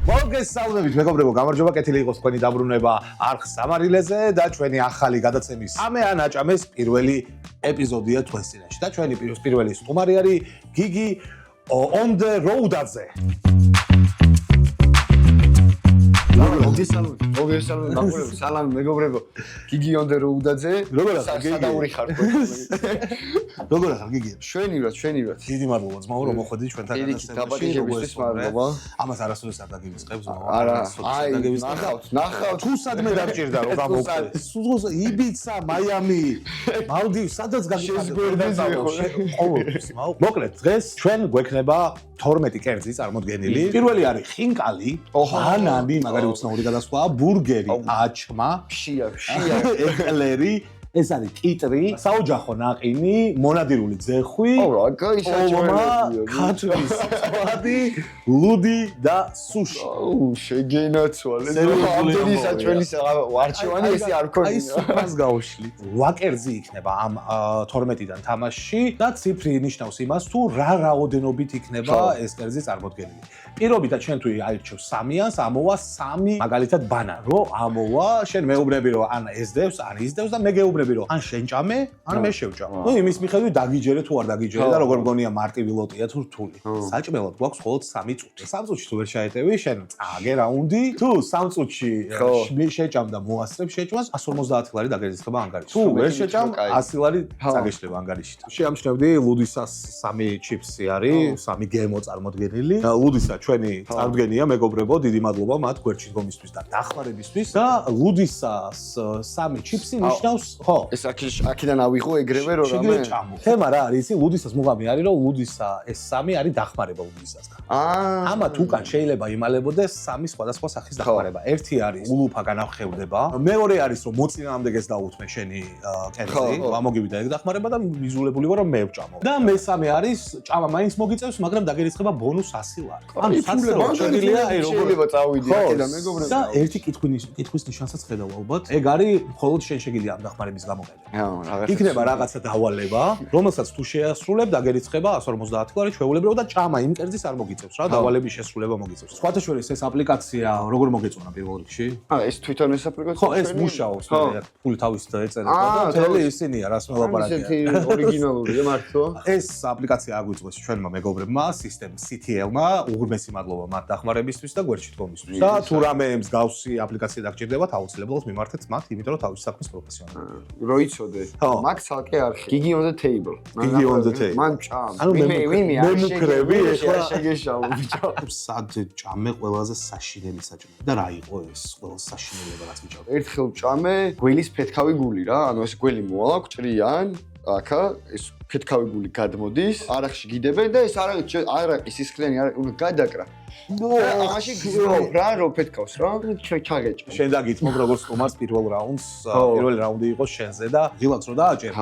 მოგესალმებით მეგობრებო, გამარჯობა, კეთილი იყოს თქვენი დაბრუნება არხ სამარილეზე და ჩვენი ახალი გადაცემის სამე ან აჭამეს პირველი ეპიზოდია თქვენს წინაშე. და ჩვენი პირველი სტუმარი არის გიგი on the road-აზე. მოგესალმებით, მაყურებელო, სალამი მეგობრებო. გიგი on the road-აზე. როგორ ახარ გიგი? სადაური ხარ ხო? როგორ ახარ გიგი? შვენივრად. დიდი მადლობა ძმაო, რომ მოხვედი ჩვენთან გადაცემაში. დაბადებისთვის მადლობა. ამას არასოდეს არ დაგივიწყებს ზომა. არა, ნახავთ. თუ სადმე დაგჭირდა რომ გამოვხდე. იბიცა, მაიამი, მალდივი, სადაც შეზგვერდეზე ყოველთვის. მოკლედ, დღეს ჩვენ გვექნება 12 კერძი წარმოდგენილი. პირველი არის ხინკალი, ბანანი, მაგარი უცნაური გადასვლაა, ბურგერი, აჩმა, ფშია. ეკლერი, ეს არის კიტრი, საოჯახო ნაყინი, მონადირული ძეხვი, ქათმის სალადი, ლუდი და სუში. შეგენაცვალე. ამდენი საჭმელის არჩევანი ესე არ აი ქონია. სუფრას გავშლით. 8 კერძი იქნება ამ 12-დან თამაშში და ციფრი ნიშნავს იმას, თუ რა რაოდენობით იქნება ეს კერძი წარმოდგენილი. პირობითად შენ თუ აირჩევ 3-იანს, ამოვა 3 მაგალითად ბანანი. რო ამოვა, შენ მეუბნები რომ ან ესდევს, ან ისდევს და მე გეუბნები რომ ან შენ ჭამე, ან მე შევჭამ. ნუ იმის მიხედვით დაგიჯერე თუ არ დაგიჯერე და როგორ მგონია მარტივი ლოტია თუ რთული. საჭმელად გვაქვს მხოლოდ 3 წუთი. 3 წუთში თუ ვერ შეეტევი, შენ წააგე რაუნდი. თუ 3 წუთში შეჭამ და მოასწრებ შეჭმას, 150 ლარი დაგერწება ანგარიში. თუ ვერ შეჭამ, 100 ლარი დაგეშლება ანგარიში. შეამჩნევდი ლუდისას 3 ჩიპსი არის, 3 გემო წარმოდგენილი. ლუდისა ჩვენი წარმოდგენია მეგობრებო, დიდი მადლობა მათ გვერდში დგომისთვის და დახმარებისთვის. და ლუდისას 3 ჩიპსი ნიშნავს, ხო, ეს აქედან ავიღო ეგრევე რომ რამე. თემა რა არის ისი? ლუდისას მუღამი არის რომ ლუდისა ეს 3 არის დახმარება ლუდისასგან. ამათ უკან შეიძლება იმალებოდეს 3 სხვადასხვა სახის დახმარება. ერთი არის ულუფა განახევდება. მეორე არის რომ მოწინააღმდეგეს დაუთმე შენი კერძი, ამოგივიდა ეგ დახმარება და მიზულებული ვარ რომ მე ვჭამო. და მესამე არის ჭამა მაინც მოგიწევს, მაგრამ დაგერიცხება ბონუს 100 ლარი. ანუ 100 ლარი შეგიძლია აი შეიძლება წავიდი აქედან მეგობრებო. და ერთი კითხვის ნიშანსაც ხედავ ალბათ. ეგ არის მხოლოდ შენ შეგიძლია ამ დახმარების გამოყენება. იქნება რაღაცა დავალება, რომელსაც თუ შეასრულებ, დაგერიცხება 150 ლარი ჩვეულებრივ და ჭამა იმ კერძის არ მოგიწევს რა, დავალების შესრულება მოგიწევს. სხვათა შორის ეს აპლიკაცია როგორ მოგეწონა პირველ რიგში? ეს თვითონ ეს აპლიკაცია ხო, ეს მუშაობს, ფული თავის ეწერება და მთელი ისინია რას მელაპარაკია. ესეთი ორიგინალურია მართლა. ეს აპლიკაცია აგვიწვეს ჩვენმა მეგობრებმა, System CTL-მა, უღრმესი მადლობა მათ დახმარებისთვის და გვერდში დგომისთვის. და თუ რამე მსგავსი აპლიკაცია დაგჭირდებათ, აუცილებლად მიმართეთ მათ, იმიტომ რომ თავის საქმის პროფესიონალია. როიცოდე. მაგ ცალკე არხი. Gigi on the table. Gigi on the table. მან ჭამ. მე მუქრები ეხლა შეგეშალო ბიჭო. სად ჭამე ყველაზე საშინელი საჭმელი და რა იყო ეს ყველა საშინელება რაც მიჭამე? ერთხელ ჭამე გველის ფეთქავი გული რა, ანუ ეს გველი მოაქვს ჭრიან, აქა ეს ფეთქავი გული გადმოდის, არახში გიდებენ და ეს არაყის სისხლიანი უნდა გადაკრა. ამაში გზნობ რა რო ფეთქავს რა, ჩაგეჭ. შენ დაგითმობ როგორც სტუმარს პირველ რაუნდს, პირველი რაუნდი იყო შენზე და ღილაკს რო დააჭერ.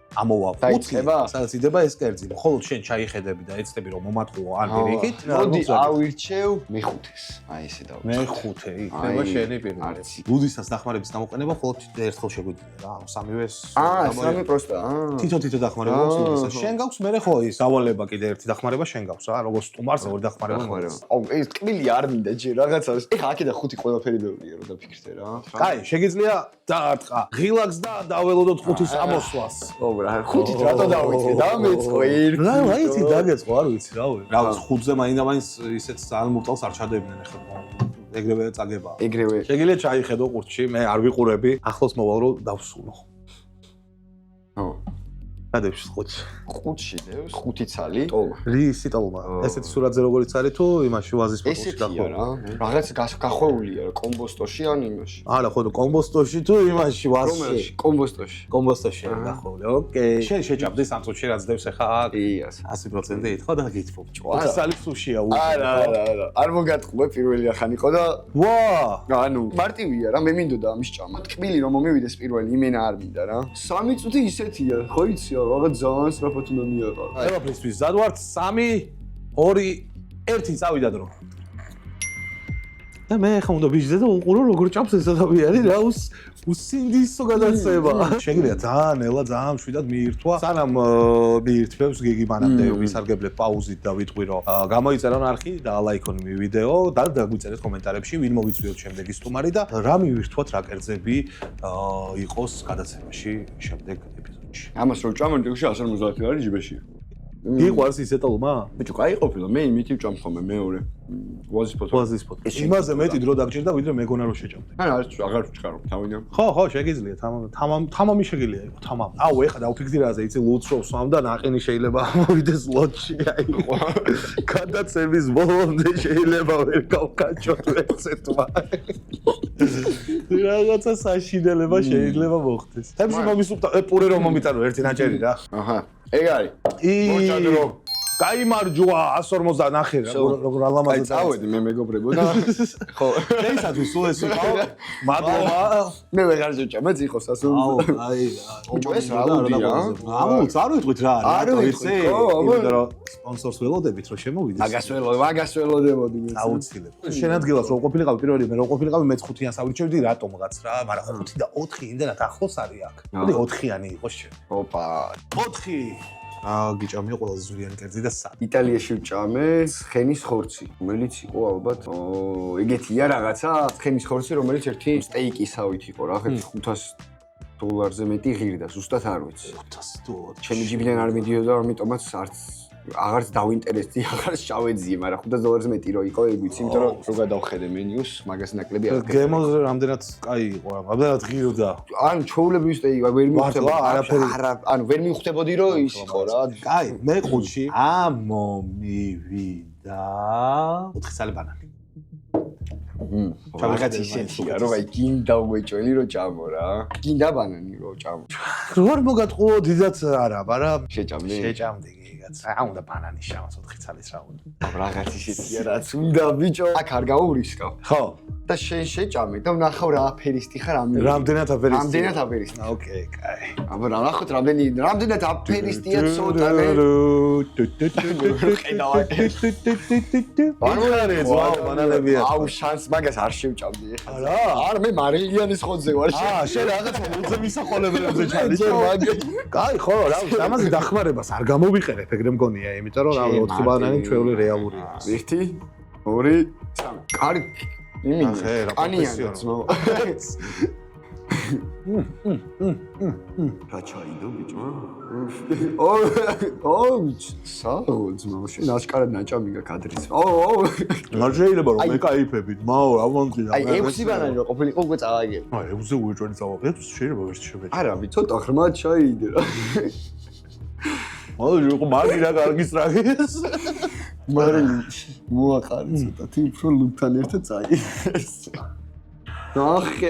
ამოვა ფუცი, სადაც იდება ეს კერძი. მხოლოდ შენ ჩაიხედები და ეცდები რომ მომატყუო ან პირიქით. მოდი ავირჩევ მეხუთეს. აი ესე დავა. მეხუთე იქნება შენი პირველი. ლუდისას დახმარების გამოყენება მხოლოდ ერთხელ შეგვიძლია რა. სამივეს. 3 პროსტა. თითო დახმარება აქვს ლუდისას. შენ გაქვს მე ხო ის დავალება კიდე ერთი დახმარება შენ გაქვს რა. როგორც სტუმარს ორი დახმარება. აუ ეს ტკბილი არ მინდა ჯერ რაღაცა. ეხა აქედან 5 ყველაფერი ბევრია რომ დაფიქრდე რა. კაი, შეგიძლია დაარტყა ღილაკს და დაველოდოთ 5-ის ამოსვლას. რა 5-ით რატო დავიწყე და მეწყო ერთი. რა ვიცი დაგეწყო არ ვიცი რა ვე. რა 5-ზე მაინდა-მაინც ისეთ ძალიან მურტალს არ ჩადებდნენ ახლა. ეგრევე წაგება. ეგრევე. შეგიძლია ჩაიხედო ყურჩი, მე არ ვიყურები. ახლოს მოვალ რომ დავსუნო. გადევში ყუთში დევს 5 ცალი ტოლა. რისი ტოლა? ესეთი სურათზე როგორიც არის თუ იმაში ვაზის ფოტოში გახოლა რა? რაღაც გახვეულია რა კომბოსტოში ან იმაში. არა ხო კომბოსტოში თუ იმაში ვაზში. კომბოსტოში. კომბოსტოში გახოლა. ოკეი. შენ შეჭამდი სამწუთში რაც დევს ახლა 100% ითქვა და გითხოვ. სალი სუშია უყურე. არა. არ მოგატყუე პირველი ახან იყო და ვა! ანუ მარტივია რა მე მინდოდა ამის ჭამა. ტკბილი რომ მომივიდეს პირველი იმენა არ მინდა რა. 3 წუთი ისეთია ხო იცი რაღაც ძალიან სწრაფად უნდა მიაყარო. ყველაფრისთვის ზად ვართ 3 2 1 წავიდა დრო. და მე ხა უნდა ვიჟდე და უყურო როგორ ჭამს ეს ადამიანი რა უსინდისო გადაცემა. შეგიძლია ძალიან ნელა ძალიან მშვიდად მიირთვა. სანამ მიირთვებს გიგი მანამდე ვისარგებლებ პაუზით და ვიტყვი რომ გამოიწერონ არხი და ლაიქონ ვიდეო და დაგვიწერეთ კომენტარებში ვინ მოვიწვიოთ შემდეგი სტუმარი და რა მივირთვათ რა კერძები იყოს გადაცემაში შემდეგ ეპიზოდში. ამას რო ჭამენ ტიპში 150 ლარი ჯიბეშია. მიყვარს ისეთალმა? ბიჭო, კაი ყოფილა, მე იმითი ვჭამ ხოლმე მეორე. ვაზის ფოტო. იმაზე მეტი დრო დაგჭირდა ვიდრე მეგონა რო შეჭამდი. არა, აღარ ვჭყარო, თავიდან. ხო, შეგიძლია, თამამი შეგიძლია იყო, თამამი. აუ, ეხლა დავფიქრდაზე, იცი ლუცრობს ამ და ნაყინი შეიძლება მოვიდეს ლოჩი, აი. გადაცემის ბოლომდე შეიძლება ვერ გავკაჭოთ ერთმა. რაღაცა საშინელება შეიძლება მოხდეს. თემში მომისუხდა, პურე რომ მომიტანო ერთი ნაჭერი რა. აჰა. ეგ არის. მოჭადრო. გაიმარჯვა 159 როგორ ალამაზად წავედი მე მეგობრებო და ხო დღეისათვის სულ ეს იყო მადლობა მე ვეღარ შეჭამე ციხოს ასულ აუ აი ბიჭო ეს რა უდია ამულს არ ვიტყვით რა არ ვიცი იმიტომ რომ სპონსორს ველოდებით რომ შემოვიდეს მაგას ველოდებოდი მე აუცილებლად შენ ადგილას რო ყოფილიყავი პირველი მე რო ყოფილიყავი მე 5-იან საუბრჩევდი რატომღაც რა მაგრამ 5 და 4 იმდენად ახლოს არის აქ მოდი 4-იანი იყოს შენ ოპა 4 გიჭამია ყველაზე ზურიანი კერძი და სად იტალიაში ვჭამე ცხენის ხორცი რომელიც იყო ალბათ ეგეთია რაღაცა ცხენის ხორცი რომელიც ერთი სტეიკისავით იყო რა ხეთ $500 მეტი ღირდა ზუსტად არ ვიცი $500 ჩემი ჯიბიდან არ მიდიოდა ამიტომაც არც აღარც დავინტერესდი აღარც ჩავეძიე მაგრამ $500 მეტი რო იყო ეგ ვიცი იმიტომ რომ გადავხედე მენიუს მაგას ნაკლები არ გემოზე რამდენად კაი იყო რა რამდენად ღირდა ანუ ჩოულები სტეიკი ვერ მივხვდება არა ანუ ვერ მივხვდებოდი რომ ის იყო რა კაი მე ყუთში ამომივიდა 4 სალი ბანანი რაღაც ისეთია რომ აი გინდა უეჭველი რომ ჭამო რა გინდა ბანანი რომ ჭამო როგორ მოგატყუო დიდაც არა მაგრამ შეჭამდი რა უნდა ბანანის შამას 4 წალის რა უნდა რაღაც ისეთია რაც უნდა ბიჭო აქ არ გაურისკავ ხო და შენ შეჭამე და ვნახავ რა აფერისტი ხარ ამ რამდენად აფერისტი ოკეი კაი აბა რა ნახოთ რამდენად აფერისტია ცოტანე ბანანებია აუ შანს მაგას არ შევჭამდი ეხლა რა არ მე მარილიანის ხოძე ვარ შენ რაღაცა ლუძე მისახოლებელებზე ჩადის კაი ხო რა ამაზე დახმარებას არ გამოვიყენებ ეგრე მგონია იმიტომ რომ რა 4 ბანანი ჩვეული რეალურია 1 2 3 კარი იმინე კანიანი ძმო რა ჩაიდო ბიჭო საო ძმო შენ აშკარად ნაჭამი გაკადრის არ შეიძლება რომ ეკაიფებით მაო რა მომწია აი 6 ბანანი რო ყოფილიყო უკვე წავაგე აი 6-ზე უეჭველი წავაგე შეიძლება ვერ შევეჭ არა ვიცი ცოტა ღრმად ჩაიდე რა მოდი იყო მაგი რა კარგის რაგის მარილი მოაყარე ცოტა უფრო ლუქთან ერთად წაიდეს ნახე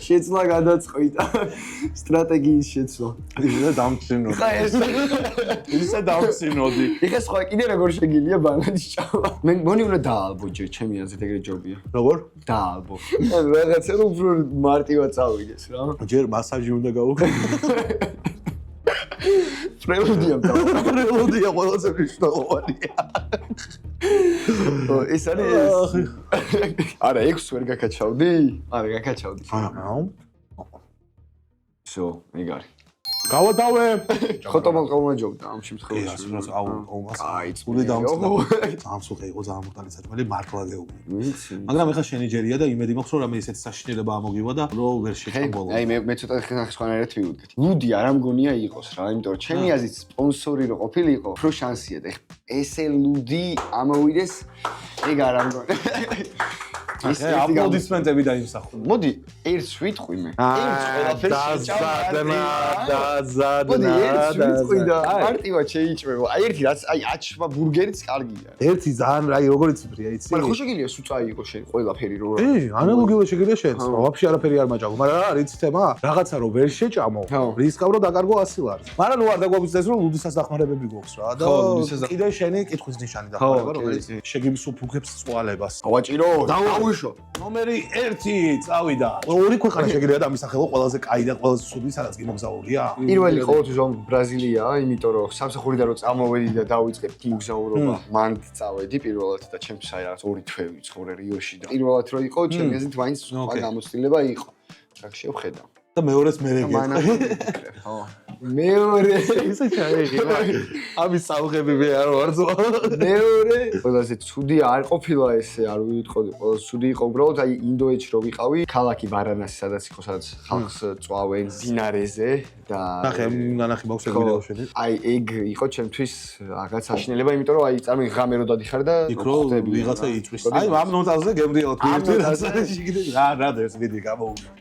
შეცვლა გადაწყვიტა სტრატეგიის შეცვლა ისე დამცინოდი ხა ისე დამცინოდი იხა სხვა კიდე როგორ შეგიძლია ბანანის ჭამა მე მგონი უნდა დაალბო ჯერ ჩემი აზრით ეგრე ჯობია როგორ დაალბო ანუ რაღაცა რომ უფრო მარტივად წავიდეს რა ჯერ მასაჟი უნდა გაუქნო პრელუდია ყველაზე მნიშვნელოვანია ეს არის არა 6 ვერ გაკაჩავდი? არა გაკაჩავდი. всё, ეგ არის. გავადავე. ხოტომალ ყავმაჯობდა ამ შემთხვევაში. აი, წული დამწყდა. ამსუხე იყო ძალიან მოტალი საჭმელი მართლა გეუბნები. ვიცი. მაგრამ ეხლა შენი ჯერია და იმედი მაქვს რომ რამე ისეთი საშინელება ამოგივა და რომ ვერ შეჭამ ბოლოს. აი მე ცოტა სხვანაირად ვიუდგეთ. ლუდი არ ამგონია იყოს რა, იმიტომ რომ ჩემი აზრით სპონსორი რო ყოფილიყო, უფრო შანსია და ესე ლუდი ამოვიდეს, ეგ არ ამგონია. ეს აპლოდისმენტები დაიმსახურა. მოდი, ერთს ვიტყვი მე. ერთს ყველაფერს შეჭამ. დაზადნა. ერთს ვიტყვი და მარტივად შეიჭმება. აი ერთი რაც აი აჩმა ბურგერიც კარგია. ერთი ძალიან აი როგორი ციფრია, იცი? მაგრამ ხო შეგიძლია სუწაი იყო შენ ყველაფერი რო. ანალოგიურად შეგიძლია შეეცვა. ვაფშე არაფერი არ მაჭამო, მაგრამ რა არის თემა? რაღაცა რო ვერ შეჭამო, რისკავ რო დაკარგო 100 ლარი. მაგრამ ნუ არ დაგვაგვიწეს რომ ლუდისას დახმარებები გვაქვს რა და კიდე შენი კითხვის ნიშანი დახმარება, რომელიც შეგიმსუფუქებს წვალებას. დავაჭირო. უშო. ნომერი 1 წავიდა. ორი ქვეყანა შეგიძლიათ ამისახელო ყველაზე კაი და ყველაზე ცუდი სადაც გიმოგზაურია? პირველი ყოველთვის რომ ბრაზილიაა, იმიტომ რომ სამსახურიდან რომ წამოვედი და დავიწყებ მოგზაურობა, მან წავედი პირველად და ჩემს აი რაღაც 2 თვე ვიცხოვრე რიოში და პირველად რო იყო, ჩემი აზრით მაინც გამოცდილება იყო. რა შევხედა. და მეორეც მე მანამდე ხო მეორე ისე ჩაიღია ამის სამღები მე არ ვარ ზო მეორე ყველაზე ცუდი არ ყოფილა ესე არ ვიტყოდი ყველაზე ცუდი იყო უბრალოდ აი ინდოეთში რო ვიყავი ქალაქი ბარანასი სადაც იყო სადაც ხალხს წვავენ დინარეზე და ნახე ნანახი მაქვს ეგ ვიდეო შენი აი ეგ იყო ჩემთვის რაღაც საშინელება იმიტომ რომ აი წარმოგიდგენ ღამე რო დადიხარ და იქ რო ვიღაცა იწვის აი ამ ნოტაზე გემრიელად ვიერთი რა და ეს ვიდეო გამოუშვი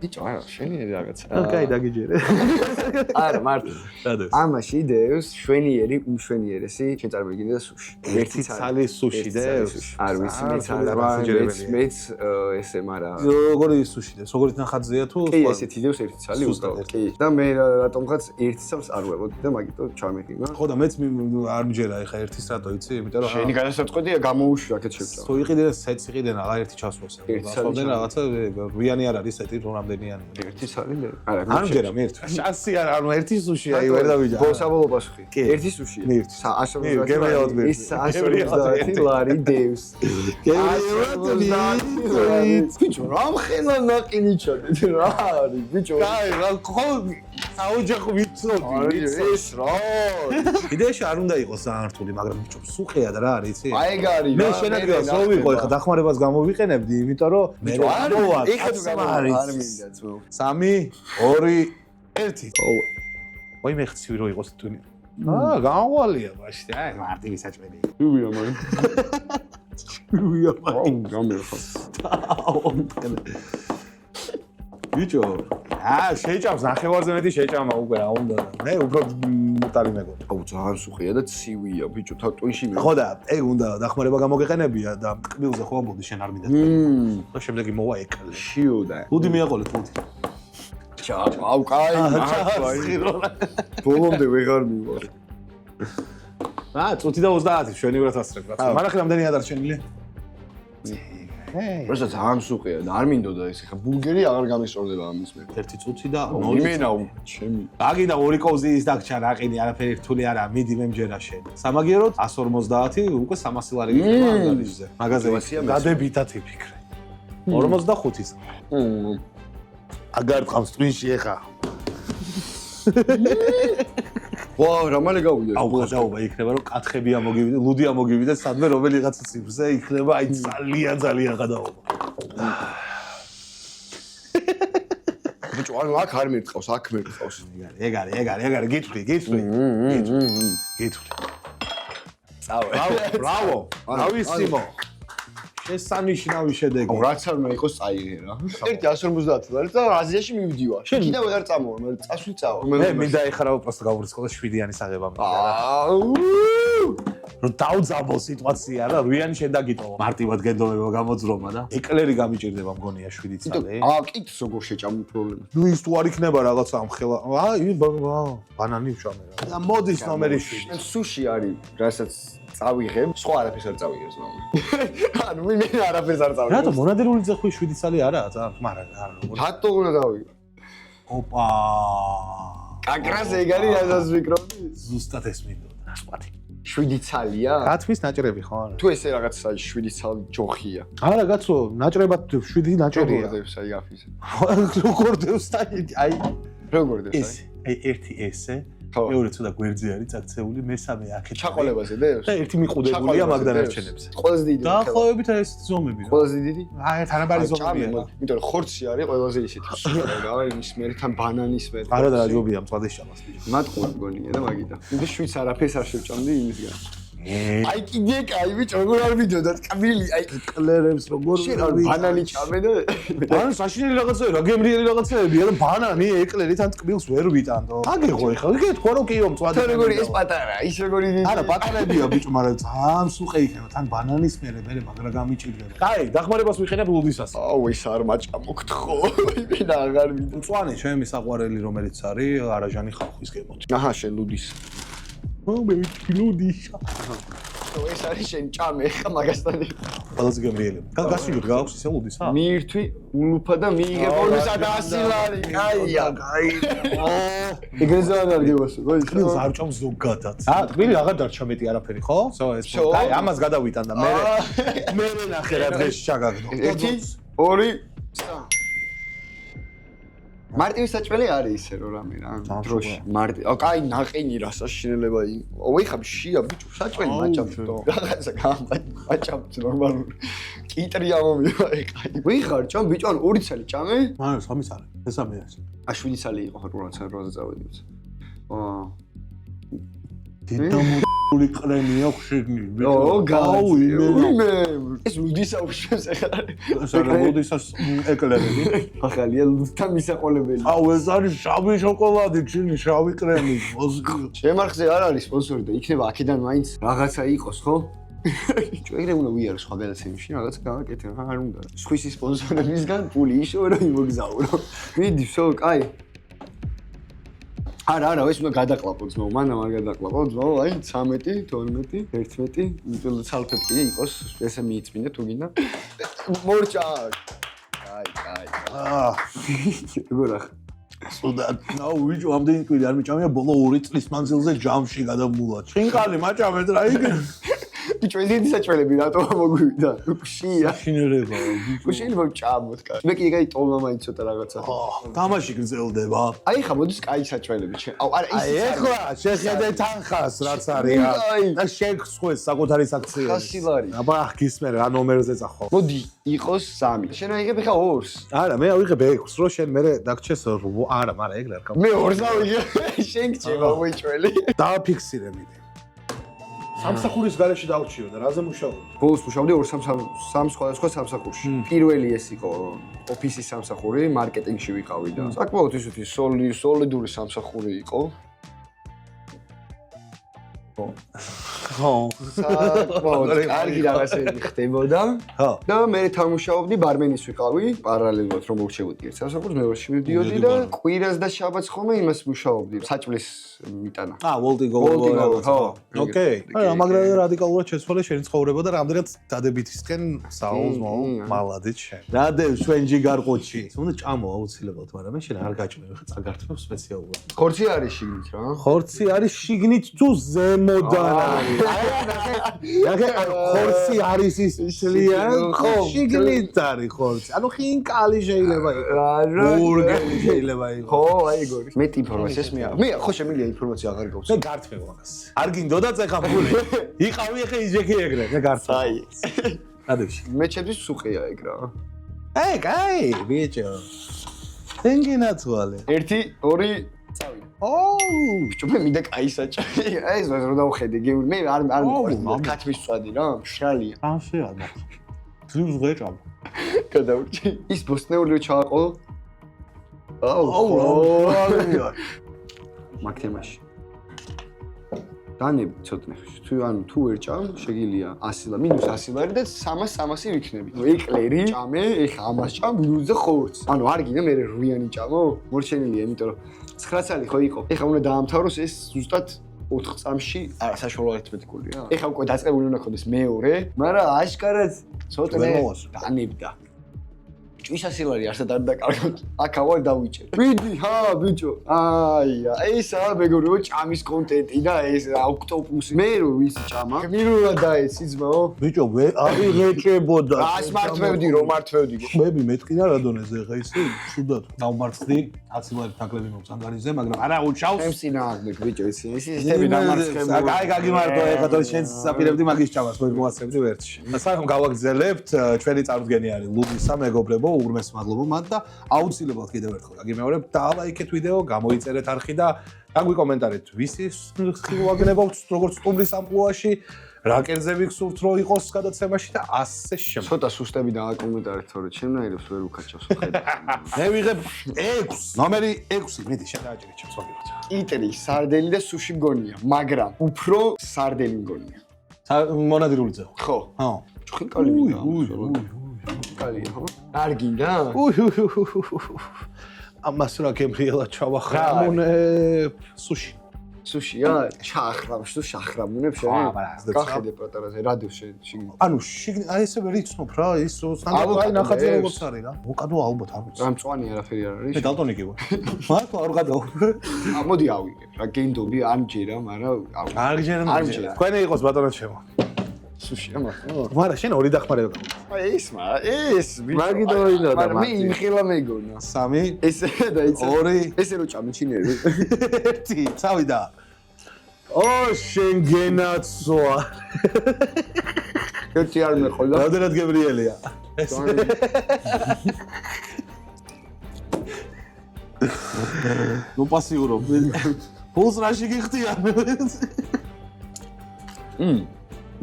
ბიჭო არა შენი რაღაცა კაი დაგიჯერე არა მარტო ამაში დევს შვენიერი უმშვენიერესი შენ წარმოგიდგენდა სუში ერთი ცალი სუში დევს არ ვიცი მეც ესე მარა როგორი სუში დევს როგორი ნახატზეა თუ კი ესეთი დევს ერთი ცალი უბრალოდ კი და მე რატომღაც ერთი სამ არ ვეღოდი და მაგიტო ჩამეყინა ხო და მეც არ მიჯერა ეხა ერთის რატო იცი იმიტომ რომ შენი გადასაწყვეტია გამოუშვი აქეთ შევჭამ თუ იყიდე სეტს იყიდე რა ერთი ჩასვას გასხოვდნენ რაღაცა რვიანი არ არის სეტი რომ ერთი სალი მე არა არ მჯერა მე ერთი შანსი არ ანუ ერთი სუში აი ვერ დავიჯა ბოსაბოლობას ხი ერთი სუში გემრიელად ის 150 ლარი დევს გემრიელად ბიჭო რამ ხელა ნაყინი ჩადეთ რა არის ბიჭო კაი რა ხო საოჯახო ვიცოდი ეს რა იდეაში არ უნდა იყოს საართული მაგრამ ბიჭო სუხეა და რა არის იცი აი ეგ არის მე შენაგებას რო ვიყო ეხა დახმარებას გამოვიყენებდი იმიტომ რომ მე რა ეხა თუ არ მინდა ძმაო 3 2 1 ой მე ხცი რო იყოს თუ გამვალია ბაშტი აი მარტივი საჭმელი რუბია მაგ რუბია მაგ გამერხა ბიჭო შეჭამს ნახევარზე მეტი შეჭამა უკვე რა უნდა მე უფრო მუტარი მეგონა აუ ძალიან სუხია და ცივია ბიჭო თა ტვინში მე ხო და ეგ უნდა დახმარება გამოგეყენებია და კბილზე ხო ამბობდი შენ არ მინდა და შემდეგი მოვა ეკლე შიოდა ლუდი მიაყოლე ლუდი აუ კაი ბოლომდე ვეღარ მივარ წუთი და 30 შვენივრად ასწრებ რა მანახი რამდენი ადარჩენილი როცა ძალიან სუყია და არ მინდოდა ეს ხა ბურგერი აღარ გამისწორდება ამის მე ერთი წუთი და იმენაუ ჩემი აგიდა ორი კოვზიის დაგჭა რაყინი არაფერი რთული არა მიდი მე მჯერა შენ სამაგიეროდ 150 უკვე 300 ლარი გიქნება ანგარიშზე მაგაზე დადებითად იფიქრე 45-ის აგარ ყავს twin-ში ეხა ვაუ რა მალე გავიდა აუ გადაობა იქნება რომ კათხები ამოგივიდა ლუდი ამოგივიდა სადმე რომელიღაცა ციფრზე იქნება აი ძალიან გადაობა ბიჭო აქ არ მერწყავს აქ მერწყავს ეგ არის გითვლი ბრავო ბრავისიმო შესანიშნავი შედეგი რაც არ უნდა იყოს წაიღე რა ერთი 150 ლარი და აზიაში მივდივარ კიდე ვეღარ წამოვა მე წასვლი წავა მე მინდა ეხარა უბრალოდ გავრიცხო და 7-იანი საღება მინდა რომ დავძაბო სიტუაცია რა 8-იანი შენ დაგიტოვა მარტივად გენდომება გამოძრომა და ეკლერი გამიჭირდება მგონია 7 წელი კიც როგორ შეჭამი პრობლემა ნუ ის თუ არ იქნება რაღაცა ამხელა ბანანი ვჭამე რა და მოდის ნომერი 7 სუში არის რასაც წავიღებ სხვა არაფერს არ წავიღებს ნომერი ანუ მე არაფერს არ წავიღებ რატო მონადირული ძახი 7 წელი არაა ძალიან მაგრამ რატო უნდა დავიღე ოპა კაკრას ეგ არის რასაც ვიკრობდი ზუსტად ეს მინდოდა სხვათი 7 ცალია? გათმის ნაჭრები ხო არა? თუ ესე რაღაც 7 ცალი ჯოხია. არა კაცო, ნაჭრებად 7 ნაჭრია. როგორ დევს აი გაფის? როგორ დევს აი როგორ დევს აი? აი ერთი ესე, მეორე ცოტა გვერდზე არის წაქცეული, მესამე აქეთ. ჩაყოლებაზე დევს? და ერთი მიყუდებულია მაგდან არჩენებზე. ყველაზე დიდი. დაახლოებით ეს ზომები რა. ყველაზე დიდი? აი თანაბარი ზომებია. იმიტომ რომ ხორცი არის ყველაზე ისეთი. რა ის მე თან ბანანის მე. არა და ჯობია მწვადეს ჩამას. მატყუა მგონია და მაგიდა. მე შვიდს არაფერს არ შევჭამდი იმისგან. აი კიდე კაი ბიჭო როგორ არ ვიდოდა კაბილი აი კლერებს როგორ ბანანი ჩამე და ან საშინელი რაღაცაა რა გემრიელი რაღაცაებია და ბანანი ეკლერი თან ტკბილს ვერ ვიტანდო აგეღო ეხლა გითხრა რომ კიო მწვადი და როგორი ეს პატარა ის როგორი დიდი არა პატარებია ბიჭო მაგრამ ძალიან სუყე იქნება თან ბანანის მერე მაგრა გამიჭირდება კაი დახმარებას ვიყენებ ლუდისას აუ ეს არ მაჭამოგთხო იმენა აღარ ვიდო მწვანე ჩემი საყვარელი რომელიც არის არაჟანი ხალხის გემოთი აჰა შენ ლუდის Oh, baby, ludi. ეს არის შენ ჭამე ხა მაგასთან. ყველაზე გემრიელი. გასიჯოთ გააქვს ისე ლუდისა? მიირთვი, ულუფა და მიიღე ბონუსა და 100 ლარი. კაია, კაი. ეგრეზე არ გიგოს, ხო ის. ხილს არ ჭამს ზოგადად. თბილი აღარ დარჩა მეტი არაფერი, ხო? ეს აი ამას გადავიტან და მე ნახე რა დღეს ჩაგაგდო. 1 2 3 მარტივი საჭმელი არის ისე რომ რამე რა დროში მარტივი კაი ნაყინი რა საშინელება ვიხარ შია ბიჭო საჭმელი მაჭამთო რაღაცა გამაჭამთ ნორმალური კიტრია მომივა კაი ვიხარ ჭამ ბიჭო ან 2 ცალი ჭამე არა 3 ცალი მესამე არის 7 ცალი იყო 8 წავედი დედამული ყრენი აქვს შეგნილი ბიჭო გაუიმე ეს ლუდისა უშვებს ახლა ეს არა ლუდისას ეკლერები ახალია ლუდთან მისაყოლებელი აუ ეს არის შავი შოკოლადი ჩინი შავი კრემი შემარხზე არ არის სპონსორი და იქნება აქედან მაინც რაღაცა იყოს ხო ჩვენ ეგრე უნდა ვიარო სხვა გადაცემებში რაღაცა გავაკეთე რა არ უნდა სხვისი სპონსორებისგან პული იშოვე რომ იმოგზაურო მიდი всё კაი არა ეს უნდა გადაყლაპო ძმაო მანამ არ გადაყლაპო ძმაო აი 13 12 11 იმიტომ ცალფეთკი იყოს ესე მიიწმინდა თუ გინდა მორჭა კაი როგორ ახ სულად ნაუ ვიჯო ამდენი კვირი არ მიჭამია ბოლო 2 წლის მანძილზე ჯამში გადამულა ჩინკალი მაჭამეთ რა იგი ბიჭო ეს საჭმელები რატო მოგვივიდა შია შინერება შეიძლება ჭამოთ კაი მე კი ეგაი ტოლმა მაინც ცოტა რაღაცა თამაში გრძელდება აი ხა მოდის კაი საჭმელები აუ არა ის აი ეხლა შეხედე თანხას რაც არის და შეგხვეს საკუთარი საქციელი 100 ლარი აბა გისმენ რა ნომერზე წახო მოდი იყოს 3 შენ აიღებ ხა 2-ს არა მე ავიღებ 6-ს რო შენ მე დაგჩეს არა მაგრამ ეგ რა რკა მე 2-ს ავიღებ შენ გჭება მოიჭველი დააფიქსირე მიდი სამსახურის გარეშე დავჩიო და რაზე მუშაობ? ბოლოს მუშაობდი 2-3 სხვადასხვა სამსახურში. პირველი ეს იყო ოფისის სამსახური, მარკეტინგში ვიყავი და საკმაოდ ისეთი სოლიდური სამსახური იყო. ხო. საკმაოდ კარგი რაღაცები ხდებოდა. ხო. და მე თამუშაობდი ბარმენის ვიყავი, პარალელურად რომ მოვჩებოდი ერთ სამსახურს, მეორეში მივდიოდი და კვირას და შაბათს ხოლმე იმას მუშაობდი, საჭმლის მიტანა. ვოლტი გოლ. ხო. ოკეი. არა, მაგრამ რადიკალურად შეცვალე შენი ცხოვრება და რამდენად დადებითისკენ საუბრობ მალადით შენ. რადევ შვენჯი გარყოჩი. უნდა ჭამო აუცილებლად, მაგრამ მე შენ არ გაჭმევ ხა წაგართმევ სპეციალურად. ხორცი არის შიგნით რა. ხორცი არის შიგნით თუ ზემოდან არის. აი, ხორცი არის ის შლიან, ხო, შიგნით არის ხორცი. ანუ ხინკალი შეიძლება იყოს. ბურგერი შეიძლება იყოს. ხო, აი ეგორი. მეტი ინფორმაციას მე ხო შემიძლია ინფორმაცია აღარ გავს. მე გართმევ მაგას. არ გინდოდა წეხა ფული. იყავი ხე იჯექი ეგრე, მე გართმევ. აი. ადევში. მე ჩემთვის სუყია ეგ რა. აი, ბიჭო. თენგენაცვალე. 1 2 წავი. ბიჭო მე მინდა კაი საჭმელი. აი ეს რო დავხედე გეული მე არ მიყვარს ქათმის წვადი რა, მშრალია. ასე არა. ძრუს ღეჭამ. გადავჭი. ის ბოსტნეული რო ჩააყოლო. აუ, მაგ თემაში. განები ცოტნე თუ ანუ თუ ვერ ჭამ შეგილია 100 ლარი მინუს 100 ლარი და 300 ვიქნები. ეკლერი ჭამე, ეხა ამას ჭამ მინუსზე ხორცს. ანუ არ გინდა მე რუიანი ჭამო? მორჩენილია, იმიტომ რომ 9 წელი ხო იყო. ეხა უნდა დაამთავროს ეს ზუსტად 4 წამში, არა საშუალო არითმეტიკულია. ეხა უკვე დაწყებული უნდა ქონდეს მეორე, მაგრამ აშკარად ცოტნე განებდა. ჭვის 100 ლარი არსად არ დაკარგოთ. აქ ავარ დავიჭერ. ვიდი, ჰა, ბიჭო. აია, ესაა მეგობრებო ჭამის კონტენტი და ეს ოქტოპუსი. მე რო ვის ჭამა? გმირულად დაეცი ძმაო. ბიჭო, აღიღეჭებოდა. ას მართვევდი, რომ მართვევდი. ხმები მეტყინა რა დონეზე ხა ისე შუდად. დავმარცხდი 100 ლარი თაკლები მოქვს ანგარიზე, მაგრამ არა უჩავს. ჩემს წინააღმდეგ ბიჭო, ისინი დამარცხებული. აი, გაგიმარტო ეხლა თორე შენ საპირებდი მაგის ჭამას, მე მოასწრებდი ვერტში. სანამ გავაგზელებთ, ჩვენი წარდგენი არის ლუდისა მეგობრებო. უღრმეს მადლობა მათ და აუცილებლად კიდევ ერთხელ გაგიმეორებ დალაიქეთ ვიდეო, გამოიწერეთ არხი და გაგვიკომენტარეთ ვისი ხილვაგნებობთ როგორც სტუმრის ამპლუაში, რა კერძები გსურთ რომ იყოს გადაცემაში და ასე შემდეგ. ცოტა სუსტები დააკომენტარეთ, თორე ჩემნაირებს ვერ უკაჩავს ხედა. მე ვიღებ 6, ნომერი 6, მიდი შენ დააჭერე ჩემს ვაგებად. კიტრი, სარდელი და სუში მგონია, მაგრამ უფრო სარდელი მგონია. მონადირული ძე. ხო. ხო. ხინკალი მინდა. კალია, ხო? არ გინდა? ამას რა გემრიელა ჩავახრამონებ სუში. სუშია ჩახრამს თუ შახრამუნებს შენ გახედე პატარაზე რადიოს შენ ანუ აი ესე ვერ იცნობ რა ის სტანდარტი ნახატზე როგორც არის რა მოკადო ალბათ არ ვიცი რა მწვანი არაფერი არ არის მე დალტონიკი ვარ მართლა არ ვღადაო მოდი ავიგებ რა გენდობი არ მჯერა მაგრამ არ ჯერა თქვენი იყოს ბატონო ჩემო სუშია მაგრამ შენ ორი დახმარება გაქვს აი ეს მაგი დავიდა და მე იმხილა მეგონა 3 ესე დაიცა 2 ესე რო ჭამიჩინერი 1 წავიდა ო შენ გენაცვა ერთი არ მეყოლა რამდენად გებრიელია ნუ პასიურო ფულს რაში გიხდია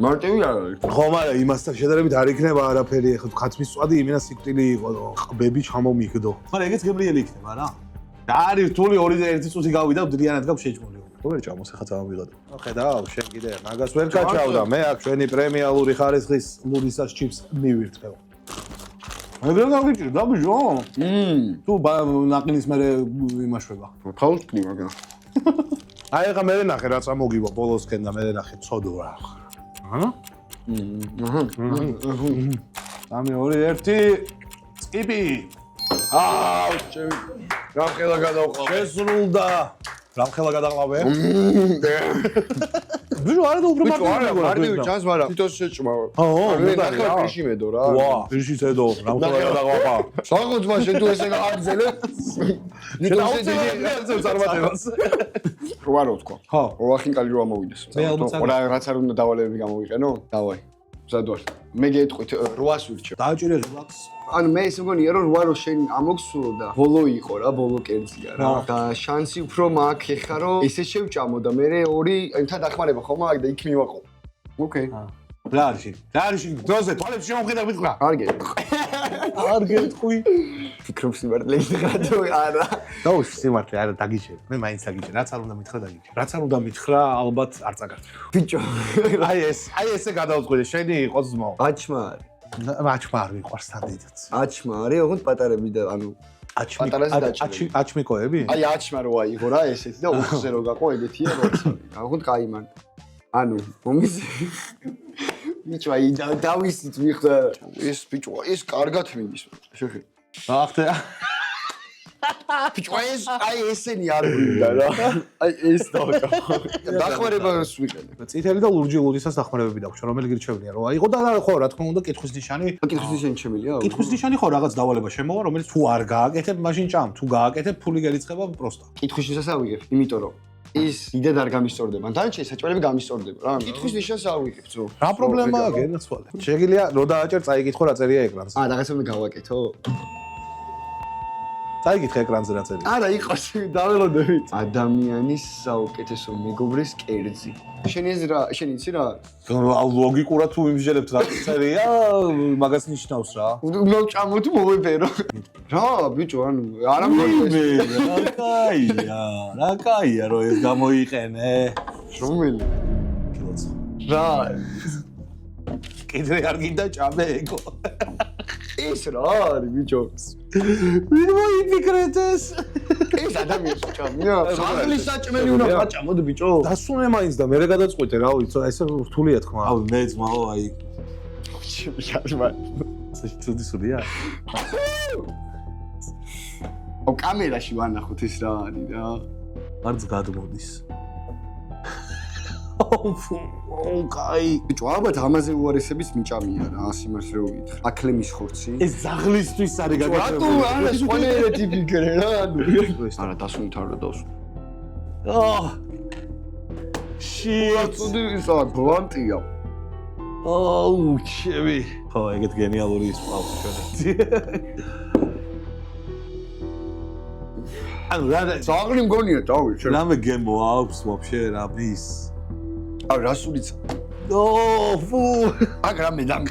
მარტივი არ არის ხო მაგრამ იმასთან შედარებით არ იქნება არაფერი ეხლა ხათმის წვადი იმენა სიკვდილი იყო ყბები ჩამომიგდო მაგრამ ეგეც გებრიელი იქნება რა და არის რთული 2-1 წუთი გავიდა მდრიანად გაქვს შეჭმული ვერ ჭამოს ახლა წამოვიღადო ხედავ შენ კიდე მაგას ვერ გაჩავდა მე აქ ჩვენი პრემიალური ხარისხის ლურისას ჩიპს მივირთმევ მაგრამ გავიჭირე დაბიჯო თუ ნაყინის მე იმაშვება ფაულს პნი მაგრამ აი ახლა მე ნახე რა წამოგივა ბოლოსკენ და მე ნახე ცოდო რა აჰა 3-2-1 სკიპი აუ ჩემი რამხელა გადავყავ შესრულდა რამხელა გადავყავე ბიჭო არა და უფრო მარტივი ჩანს მაგრამ თვითონ შეჭმა მე ნახე ფიში მედო რა ვა ფიში ცედო რამხელა გადავყავ საღოც მაშინ თუ ესე გააგზელე ნიკოლე დიდი წარმატებას რა რო თქვა ხო ვახინკალი რო ამოვიდეს რა რაც არ უნდა დავალებები გამოვიყენო დავაი მზად ვარ მე გეტყვით 800 ვირჩევ დააჭირე რელაქს ანუ მე ისე მგონია რომ 8 რო შენ ამოგსულო და ბოლო იყო რა ბოლო კერძია რა და შანსი უფრო მაქვს ეხა რომ ესე შევჭამო და მე 2 თან დახმარება ხომ მაგ და იქ მივაყო ოკეი რა არის დროზე თვალებს შემოხდა ვიტყვა არ გეტყვი ფიქრობ სიმართლეში ხარჯო არა დაუშვი სიმართლე არა დაგიჭირე მე მაინც დაგიჭირე რაც არ უნდა მითხრა დაგიჭირე რაც არ უნდა მითხრა ალბათ არ წაგართვი ბიჭო აი ესე გადავწყვიტე შენი იყოს ძმო აჩმარ აჩმა არ მიყვარს თანდიდაც აჩმა არის ოღონდ პატარები და ანუ აჩმიკოები აი აჩმა რო აიღო რა ესეთი და უხზე რო გაყო ეგეთია როგორც ოღონდ კაიმან ანუ მომის ბიჭო აი დავისით მიხდა ეს ბიჭო ეს კარგად მიდის შეხე ახტე ბიჭო ეს აი ესენი არ გვინდა რა აი ეს დახმარებას ვიყენებ წითელი და ლურჯი ლუდისას დახმარებები დაგვჭირ რომელი გირჩევნია რომ აიღო და ხო რა თქმა უნდა კითხვის ნიშანი შემილია კითხვის ნიშანი ხო რაღაც დავალება შემოვა რომელიც თუ არ გააკეთებ მაშინ ჭამ თუ გააკეთებ ფული გერიცხება პროსტა კითხვის ნიშანს ავიღებ იმიტომ რომ ის დიდად არ გამისწორდება. დანარჩენი საჭმელები გამისწორდება რა. კითხვის ნიშანს ავიღებ ძო. რა პრობლემაა გენაცვალე? შეგიძლია რო დააჭერ წაიკითხო რა წერია ეკრანზე. რაღაცა უნდა გავაკეთო. წაიკითხე ეკრანზე რა წერია. არა იყოს დაველოდებით. ადამიანის საუკეთესო მეგობრის კერძი. შენი იცი რა? ლოგიკურად თუ იმსჯელებთ რა წერია, მაგას ნიშნავს რა. მოვჭამო თუ მოვეფერო. რა ბიჭო ანუ არ ამგონია რა კაია რომ ეს გამოიყენე რომელი კილოც რა კიდე არ გინდა ჭამე ეკო ეს რა არის ბიჭო ვინ მოიფიქრეთ ეს ეს ადამიანს ჭამია საღლის საჭმელი უნდა გაჭამოდ ბიჭო დასუნე მაინც და მე რა გადაწყვიტე რა ვიცი ესე რთულია თქმა აუ მე ძმაო აი შარმა ცუდი სულია ო კამერაში ვანახოთ ის რა არის რა არც გადმოდის ო კაი ბიჭო ალბათ ამაზე უარესების მიჭამია რა სიმართლე ვიკითხე აკლემის ხორცი ეს ზაღლისთვის არის გაკეთებული რატო არა სპონერეთი ფიქრე რა არა დასუნით არ დავსუნ შიტ ისა გლანტია აუ ჩემი ხო ეგეთ გენიალური ის პავს ჩვენეთი ანუ რა ზაღლი მგონია დავი შენ რამე გემო აქვს ვაფშე რა ვის აი რასულიც ო ფუ აგრამე დამ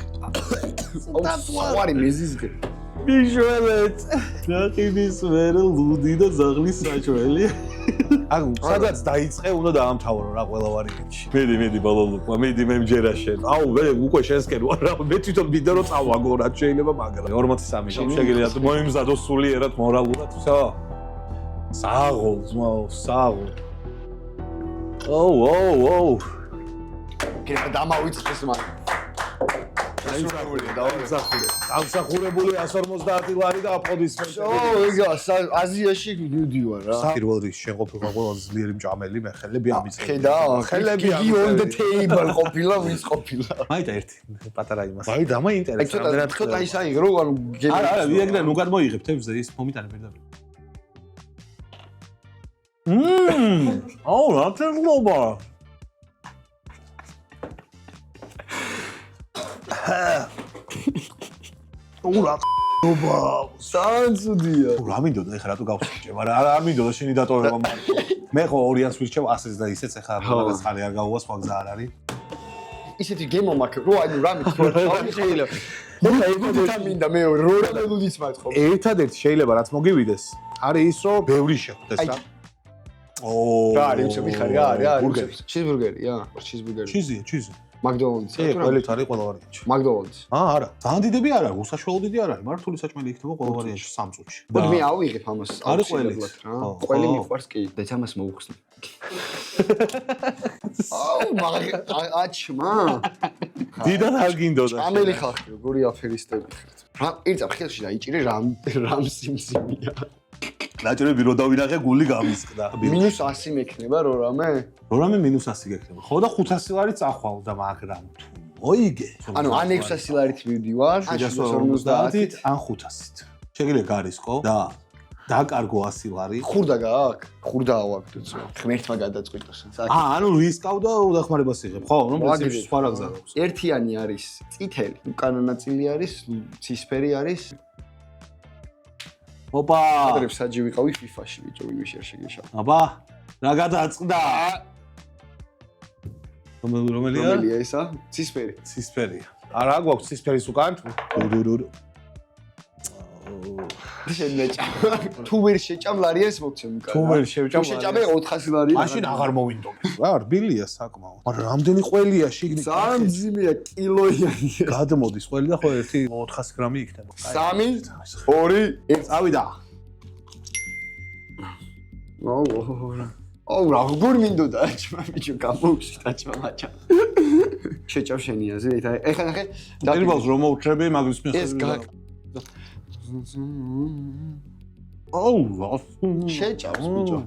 სვარი მეზიზგე ბიჟუელეთ ნახინის ვერ ლუდი და ზაღლის საჭველი ანუ სადაც დაიწყე უნდა დაამთავრო რა ყველა ვარიანტში მედი ბალოლო მედი მე მჯერა შენ აუ მე უკვე შენსკენ ვარ რა მე თვითონ მინდა რომ წავაგო რა შეიძლება მაგრამ 43 შეგიძლიათ მოიმზადო სულიერად მორალურად ვსა საღოლ ძმაო საღოლ ოუ. კიდე დამავიწყეს მან. დამსახურებული 150 ლარი და აპლოდისმენტები. აზიაში მივდივარ რა. პირველ რიგში შენ ყოფილიყო ყველაზე ძლიერი მჭამელი, მე ხელები ამიწევდი. ხედა, ხელები იგი on the table ყოფილა, ვის ყოფილა. მაიტა ერთი პატარა იმას. აი დამაინტერესა რამდენად ცოტა ის აიღე რომ ანუ არა, ვიაგრა ნუ გადმოიღებ თებზე ის მომიტანე პირდაპირ. აუ, რა თქმა უნდა. სანცუდია. რა მინდოდა ეხლა რატო გავსჭირე, მაგრამ არ მინდოდა შენი დატოვება მარკო. მე ხო 200-ს ვირჩევ 100-ს და ისეც ეხლა რაღაც ხარი არ გაუვა, სხვა გზა არ არის. ისეთი გემო მაქვს, რო აი რა მithქვა, შეიძლება. ხოთა ეგოთა მინდა მე რო რამოდიც მაწყობ. ერთადერთი შეიძლება რაც მოგივიდეს, არის ის რომ ბევრი შეხვდეს რა. რა არის უცებ მიხარი რა არის? ჩიზბურგერია? ჩიზბურგერი. ჩიზი. მაკდონალდსი. ყველით არის ყველა ვარიანტში. მაკდონალდსი. არა. ძალიან დიდები არ არის, უსაშუალო დიდი არ არის. მართული საჭმელი იქნება ყველა ვარიანტში 3 წუთში. მოდი მე ავიღებ ამას. არის ყველით რა. ყველი მიყვარს კი. და ამას მოუხსნი. აუ, აჩმა. დიდად არ გინდოდა. ამელი ხალხი, როგორი აფერისტები ხართ. რა, ერთად ხელში დაიჭირე რამ სიმსიმია. ნაჭრები რო დავინახე გული გამისყდა. -100 მექნება რო რამე? რო რამე -100 გექნება. ხო და 500 ლარი წახვალდა მაგრამ თუ მოიგე. ანუ ან 600 ლარით მივდივარ, ან 750-ით, ან 500-ით. შეგიძლია გარისკო და დაკარგო 100 ლარი. ხურდა გააქვს? ხურდა ავაგდო ძო. ღმერთმა გადაწყვიტოს. ანუ რისკავ და უდახმარებას იღებ, ხო? რომ პრინციპში სხვა რა გზა აქვს. ერთიანი არის წითელი, უკანა ნაწილი არის ცისფერი არის. ოპა! ადრე საჯი ვიყავი FIFA-ში ბიჭო, ვიში არ შეგეშა. აბა, რა გადაწყდა? რომელია ისა? ცისფერი. ცისფერია. არა გვაქვს ცისფერის უკან? შემეჭა. თუ ვერ შეჭამ ლარიას მოგცემ უკან. თუ ვერ შევჭამ შეჭამე 400 ლარი. მაშინ აღარ მოვინდობ. რა, რბილია საკმაოდ. მაგრამ რამდენი ყველია შიგნით? ძალიან ძიმეა, კილოიანი. გადმოდის ყველი და ხო 400 გრამი იქნება. 3 2 1 წავიდა. აუ, რა როგორ მინდოდა აჩმა ბიჭო, გამოვშით აჩმა მაჩა. შეჭამ შენი აზრით, ეხლა ნახე. დაგიბალს რომ მოუჩები მაგის მიხედვით. აუ, შეჭამს ბიჭო.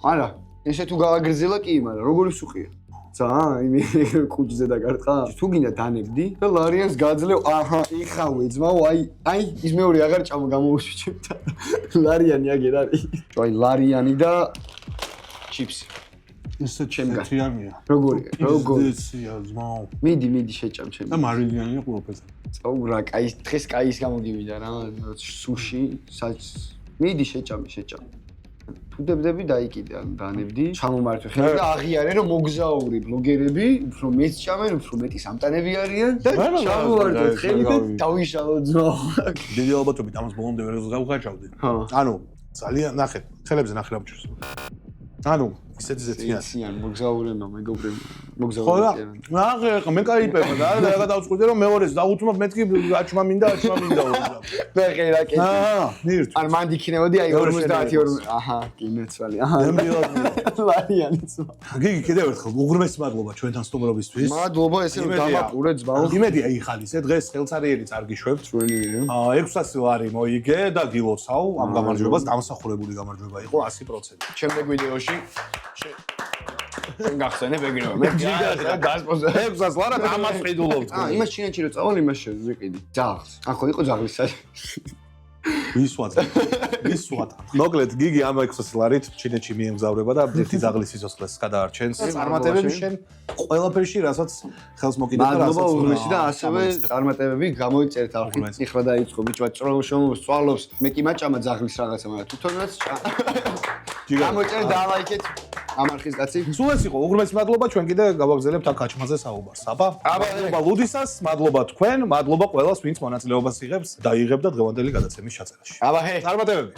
არა, ესე თუ გავაგრძელა კი, მაგრამ როგორი სუყია. ძალიან კუჭზე დაგარტყა. თუ გინდა დანებდი და ლარიანს გაძლევ, აჰა, იხავე ძმაო, აი ის მეორე აღარ ჭამა გამოუშვიჩებდა. ლარიანი აგერ არის. აი ლარიანი და ჩიპსი. ესე ჩემგანია. როგორი? ესია ძმაო. მიდი შეჭამ ჩემი. და მარილიანი ყველაფერზე. აუ რა, კაი, დღეს კაის გამოგივიდა რა, სუში, მიდი შეჭამე. თუ დებდები დაიკიდე, ან დანებდი, ჩამომართვე ხელი და აღიარე რომ მოგზაური ბლოგერები, უფრო მეც ჭამენ, უფრო მეტი სამტანები არიან და ჩამოვართვე ხელი და დავიშალო ძმაო. დიდი ალბათობით ამას ბოლომდე ვერ გავხარჯავდი. ანუ ძალიან ნახეთ, ხელებზე ნახე რა მჭირს. ანუ ისეთი ზეთიანი მოგზაურენო მეგობრებო მოგზაურენ. ნახე ხა მე кайფება და რა დავწყვიტე რომ მეორეს დავუთმობ მეთქი აჩმა მინდა. მე რა კეთე. ნირთვი. ან მანდ იქნებოდი აი 52 აჰა, კი მეცვალი. აჰა. ლარიანიც. გიგი კიდევ ერთხელ უღრმესი მადლობა ჩვენთან სტუმრობისთვის. მადლობა ესე რომ დამაპურე ძმაო. იმედია იხალისე დღეს ხელსარიელი წარგიშვებთ. 600 ლარი მოიგე და გილოცავ ამ გამარჯვებას დამსახურებული გამარჯვება იყო 100%. შემდეგ ვიდეოში შენ გახსენებ ეგრევე. მე ჯიგა გასპოზა. 600 ლარად ამას ყიდულობთ. იმას ჩინეთში რო წავალ იმას შევიყიდი. ძაღლს. ახო იყო ძაღლის საჭი. ვისვადა. მოკლედ გიგი ამ 600 ლარით ჩინეთში მიემგზავრება და ერთი ძაღლის სიცოცხლეს გადაარჩენს. წარმატებები შენ ყველაფერში, რასაც ხელს მოკიდებ და რასაც მადლობა უღრმესი და ასევე წარმატებები გამოიწერთ ახლა. იხლა დაიწყო ბიჭო წვალობს. მე კი მაჭამა ძაღლის რაღაცა, მაგრამ თვითონაც გამოიწერეთ და ლაიქეთ. ამარხის კაცი. სულ ეს იყო. უღრმესი მადლობა, ჩვენ კიდე გავაგზავნებთ ამ კაჩმაზე საუბარს. აბა, მადლობა ლუდისას, მადლობა თქვენ, მადლობა ყველას, ვინც მონაწილეობას იღებს და იღებდა დღევანდელი გადაცემის ჩაწერაში. აბა, წარმატებები.